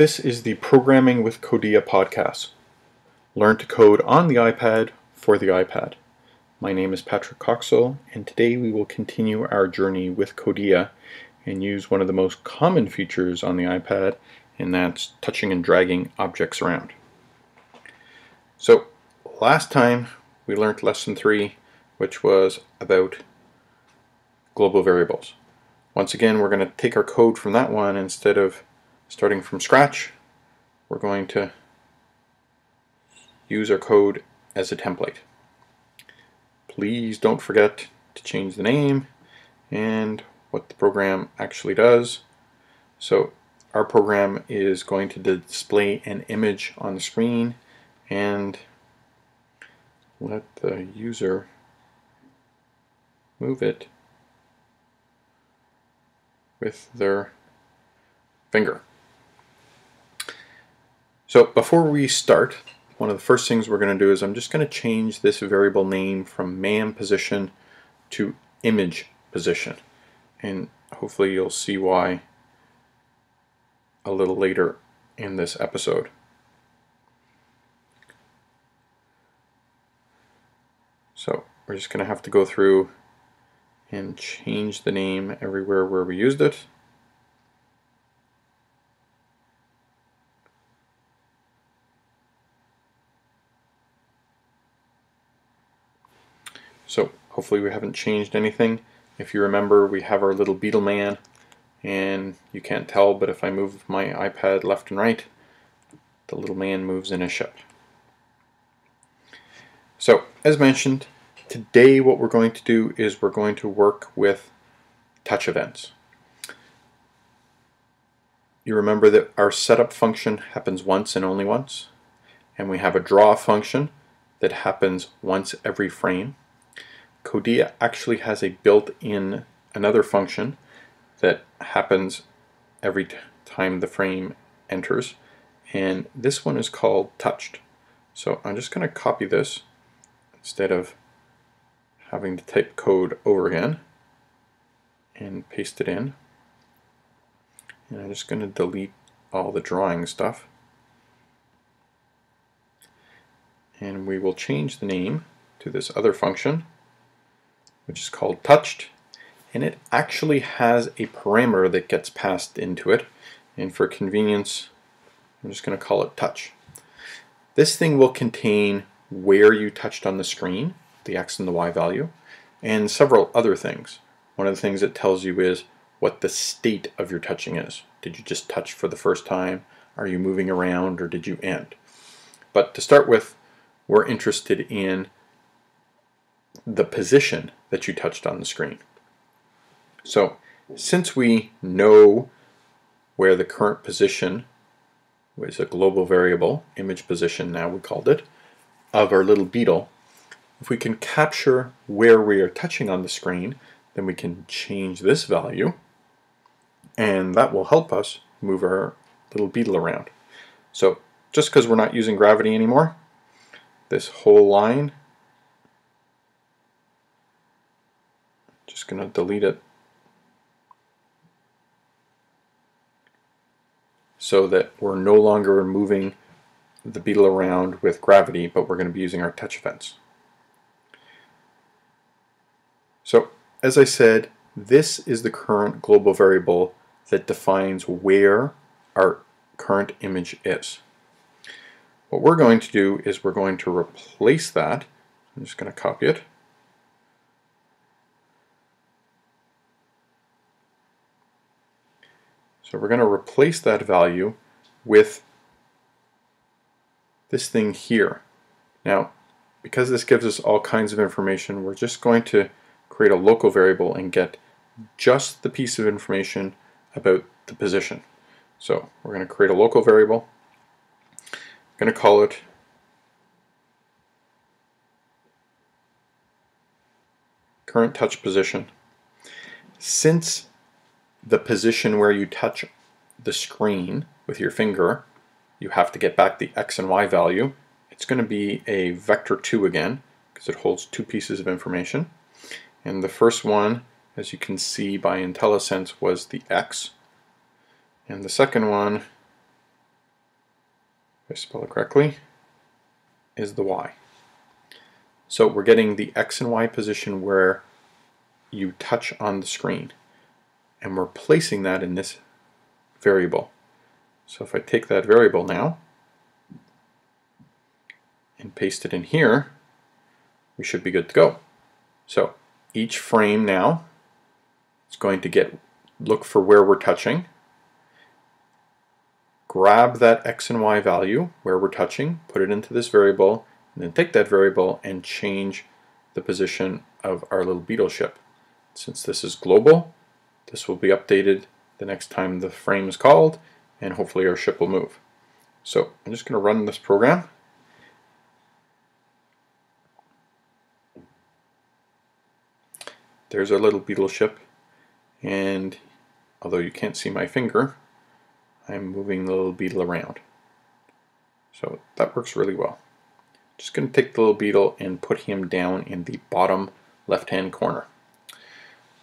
This is the Programming with Codea podcast. Learn to code on the iPad for the iPad. My name is Patrick Coxell, and today we will continue our journey with Codea and use one of the most common features on the iPad, and that's touching and dragging objects around. So last time we learned lesson 3, which was about global variables. Once again, we're going to take our code from that one. Instead of starting from scratch, we're going to use our code as a template. Please don't forget to change the name and what the program actually does. So our program is going to display an image on the screen and let the user move it with their finger. So before we start, one of the first things we're going to do is I'm just going to change this variable name from man position to image position, and hopefully you'll see why a little later in this episode. So we're just going to have to go through and change the name everywhere where we used it. So hopefully we haven't changed anything. If you remember, we have our little beetle man, and you can't tell, but if I move my iPad left and right, the little man moves in a ship. So as mentioned, today what we're going to do is we're going to work with touch events. You remember that our setup function happens once and only once, and we have a draw function that happens once every frame. Codea actually has a built-in another function that happens every time the frame enters, and this one is called touched. So I'm just going to copy this instead of having to type code over again and paste it in. And I'm just going to delete all the drawing stuff, and we will change the name to this other function, which is called touched, and it actually has a parameter that gets passed into it, and for convenience I'm just going to call it touch. This thing will contain where you touched on the screen, the X and the Y value, and several other things. One of the things it tells you is what the state of your touching is. Did you just touch for the first time? Are you moving around, or did you end? But to start with, we're interested in the position that you touched on the screen. So since we know where the current position was, a global variable, image position now we called it, of our little beetle, if we can capture where we are touching on the screen, then we can change this value, and that will help us move our little beetle around. So just because we're not using gravity anymore, this whole line, just going to delete it so that we're no longer moving the beetle around with gravity, but we're going to be using our touch events. So as I said, this is the current global variable that defines where our current image is. What we're going to do is we're going to replace that. I'm just going to copy it. So we're going to replace that value with this thing here. Now, because this gives us all kinds of information, we're just going to create a local variable and get just the piece of information about the position. So we're going to create a local variable. I'm going to call it current touch position. Since the position where you touch the screen with your finger, you have to get back the X and Y value. It's going to be a vector 2 again, because it holds two pieces of information. And the first one, as you can see by IntelliSense, was the X. And the second one if I spell it correctly, is the Y. So we're getting the X and Y position where you touch on the screen, and we're placing that in this variable. So if I take that variable now and paste it in here, we should be good to go. So each frame now is going to look for where we're touching, grab that X and Y value where we're touching, put it into this variable, and then take that variable and change the position of our little beetle ship. Since this is global, this will be updated the next time the frame is called, and hopefully our ship will move. So I'm just going to run this program. There's our little beetle ship, and although you can't see my finger, I'm moving the little beetle around. So that works really well. Just going to take the little beetle and put him down in the bottom left-hand corner.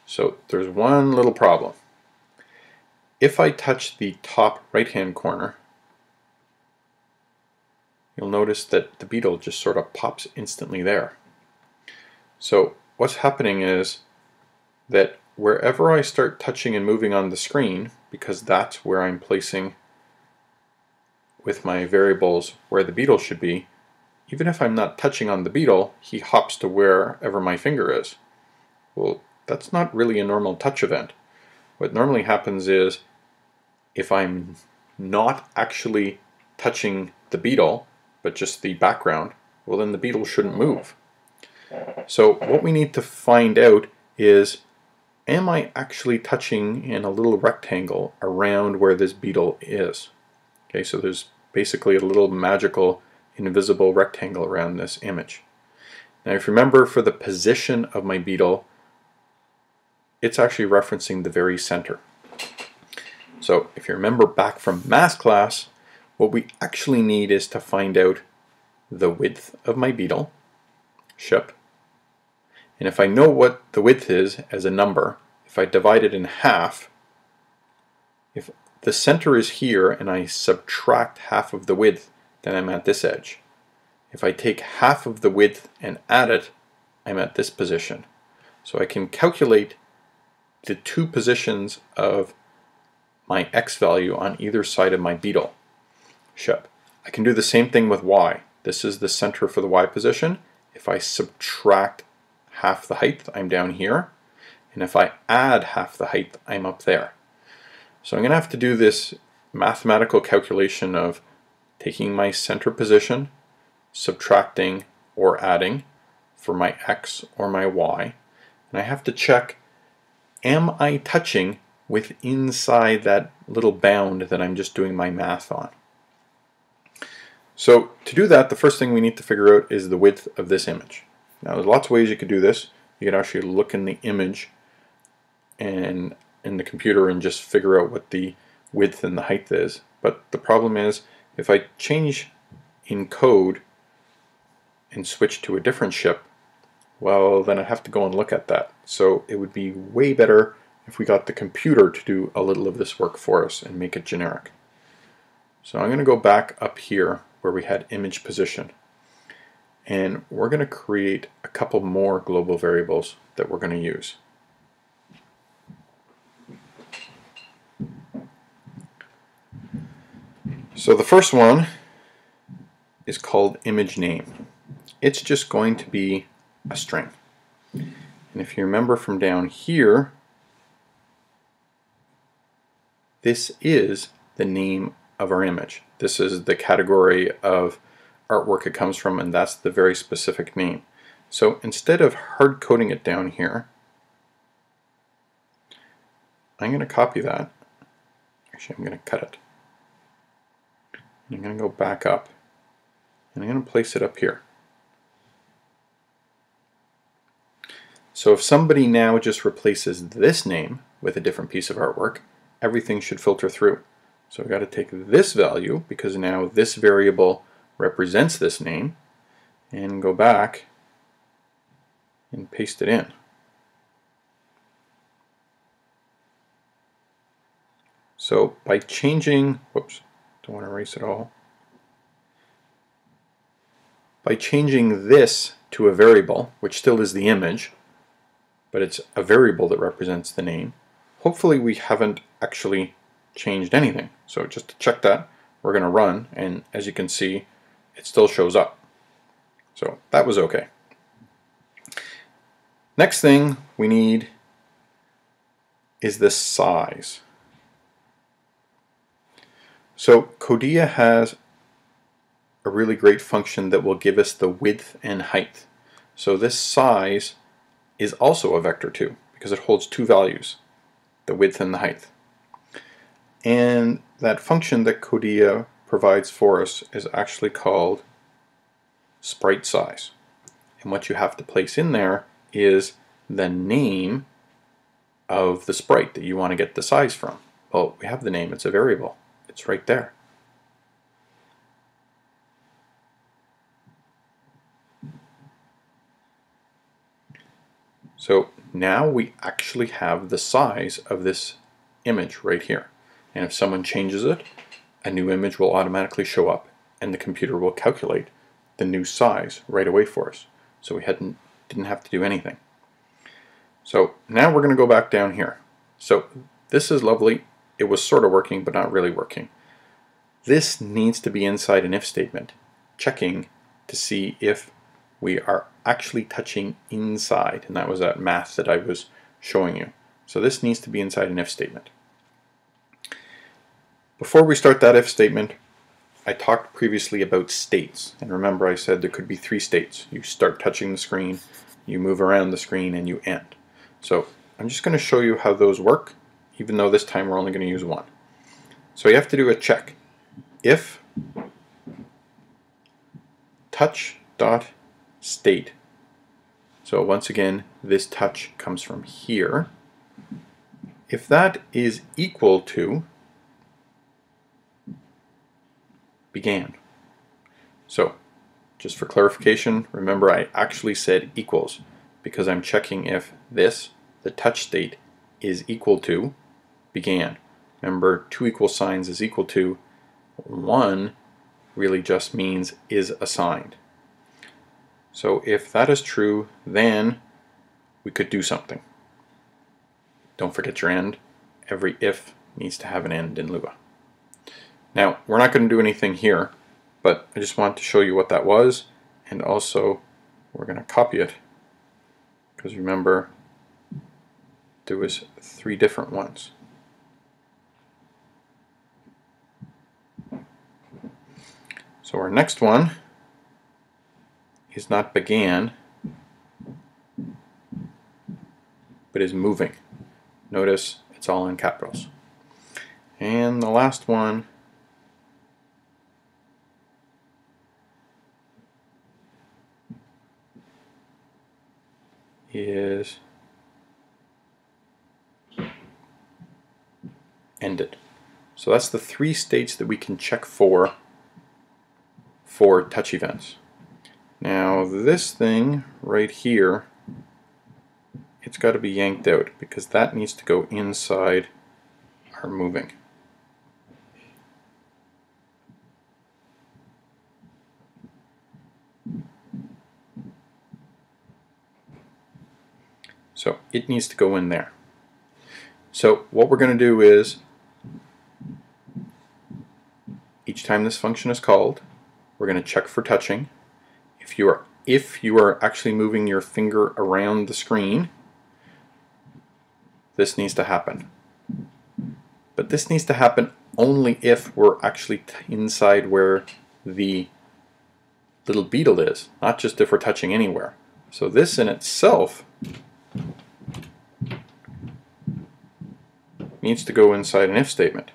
So there's one little problem. If I touch the top right-hand corner, you'll notice that the beetle just sort of pops instantly there. So what's happening is that wherever I start touching and moving on the screen, because that's where I'm placing with my variables where the beetle should be, even if I'm not touching on the beetle, he hops to wherever my finger is. Well, that's not really a normal touch event. What normally happens is if I'm not actually touching the beetle, but just the background, well then the beetle shouldn't move. So what we need to find out is, am I actually touching in a little rectangle around where this beetle is? Okay, so there's basically a little magical invisible rectangle around this image. Now if you remember, for the position of my beetle, it's actually referencing the very center. So if you remember back from math class, what we actually need is to find out the width of my beetle ship. And if I know what the width is as a number, if I divide it in half, if the center is here and I subtract half of the width, then I'm at this edge. If I take half of the width and add it, I'm at this position. So I can calculate the two positions of my X value on either side of my beetle ship. I can do the same thing with Y. This is the center for the Y position. If I subtract half the height, I'm down here. And if I add half the height, I'm up there. So I'm going to have to do this mathematical calculation of taking my center position, subtracting or adding for my X or my Y. And I have to check, am I touching with inside that little bound that I'm just doing my math on? So to do that, the first thing we need to figure out is the width of this image. Now there's lots of ways you could do this. You could actually look in the image and in the computer and just figure out what the width and the height is. But the problem is, if I change in code and switch to a different ship, well then I'd have to go and look at that. So it would be way better if we got the computer to do a little of this work for us and make it generic. So I'm going to go back up here where we had image position, and we're going to create a couple more global variables that we're going to use. So the first one is called image name. It's just going to be a string. And if you remember from down here, this is the name of our image. This is the category of artwork it comes from, and that's the very specific name. So instead of hard coding it down here, I'm going to copy that. Actually, I'm going to cut it. I'm going to go back up, and I'm going to place it up here. So if somebody now just replaces this name with a different piece of artwork, everything should filter through. So we've got to take this value, because now this variable represents this name, and go back and paste it in. So by changing, whoops, don't want to erase it all. by changing this to a variable, which still is the image, but it's a variable that represents the name, hopefully we haven't actually changed anything. So just to check that, we're going to run, and as you can see, it still shows up. So that was okay. Next thing we need is the size. So Codea has a really great function that will give us the width and height. So this size is also a vector too, because it holds two values, the width and the height. And that function that Codea provides for us is actually called sprite size. And what you have to place in there is the name of the sprite that you want to get the size from. Well, we have the name, it's a variable. It's right there. So now we actually have the size of this image right here. And if someone changes it, a new image will automatically show up and the computer will calculate the new size right away for us. So we didn't have to do anything. So now we're going to go back down here. So this is lovely. It was sort of working, but not really working. This needs to be inside an if statement, checking to see if we are actually touching inside, and that was that math that I was showing you. So this needs to be inside an if statement. Before we start that if statement, I talked previously about states, and remember I said there could be three states. You start touching the screen, you move around the screen, and you end. So I'm just going to show you how those work, even though this time we're only going to use one. So you have to do a check. If touch.state, so once again this touch comes from here, if that is equal to began. So just for clarification, remember I actually said equals because I'm checking if this, the touch state, is equal to began. Remember, two equal signs is equal to, one really just means is assigned. So if that is true, then we could do something. Don't forget your end. Every if needs to have an end in Lua. Now, we're not going to do anything here, but I just wanted to show you what that was, and also we're going to copy it, because remember, there was three different ones. So our next one is not began, but is moving. Notice it's all in capitals. And the last one is ended. So that's the three states that we can check for touch events. Now this thing right here, it's got to be yanked out because that needs to go inside our moving. So it needs to go in there. So what we're going to do is, each time this function is called, we're going to check for touching. If you are actually moving your finger around the screen, this needs to happen. But this needs to happen only if we're actually inside where the little beetle is, not just if we're touching anywhere. So this in itself needs to go inside an if statement.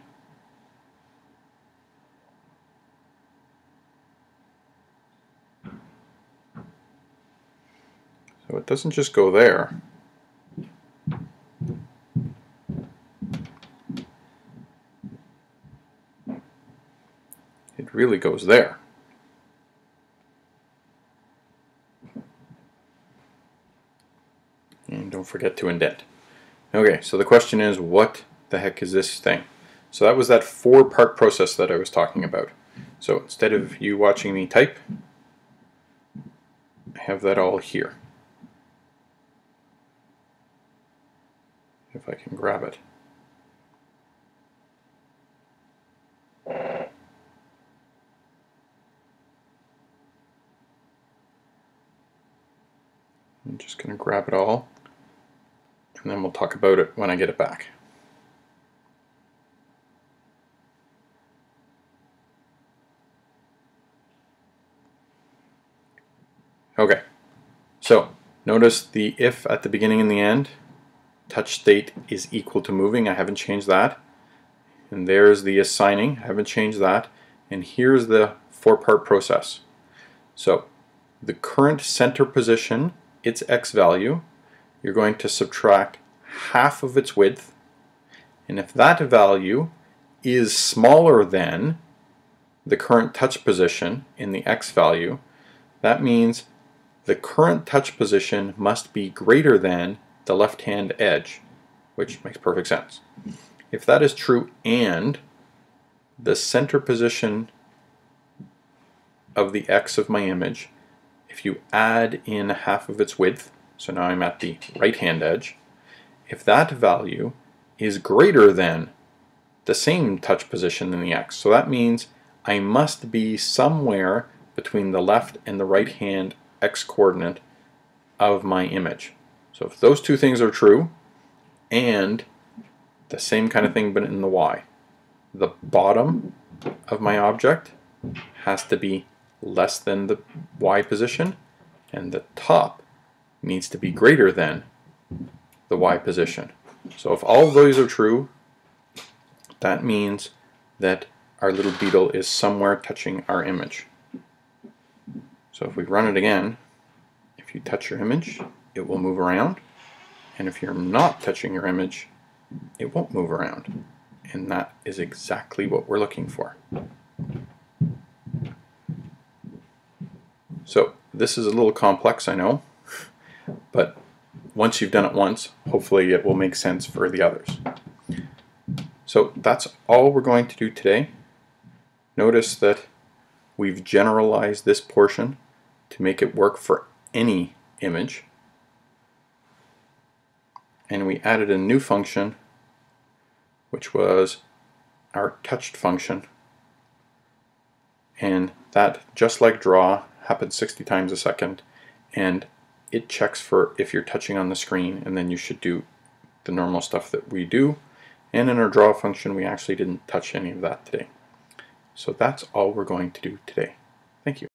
So it doesn't just go there. It really goes there. And don't forget to indent. Okay, so the question is, what the heck is this thing? So that was that 4-part process that I was talking about. So instead of you watching me type, I have that all here. If I can grab it. I'm just going to grab it all, and then we'll talk about it when I get it back. Okay, so notice the if at the beginning and the end. Touch state is equal to moving. I haven't changed that. And there's the assigning. I haven't changed that. And here's the four-part process. So the current center position, its x value, you're going to subtract half of its width. And if that value is smaller than the current touch position in the x value, that means the current touch position must be greater than the left-hand edge, which makes perfect sense. If that is true and the center position of the x of my image, if you add in half of its width, so now I'm at the right-hand edge, if that value is greater than the same touch position in the x, so that means I must be somewhere between the left and the right-hand x-coordinate of my image. So if those two things are true, and the same kind of thing but in the y, the bottom of my object has to be less than the y position, and the top needs to be greater than the y position. So if all of those are true, that means that our little beetle is somewhere touching our image. So if we run it again, if you touch your image, it will move around, and if you're not touching your image, it won't move around. And that is exactly what we're looking for. So this is a little complex, I know, but once you've done it once, hopefully it will make sense for the others. So that's all we're going to do today. Notice that we've generalized this portion to make it work for any image. And we added a new function, which was our touched function. And that, just like draw, happens 60 times a second, and it checks for if you're touching on the screen, and then you should do the normal stuff that we do. And in our draw function, we actually didn't touch any of that today. So that's all we're going to do today. Thank you.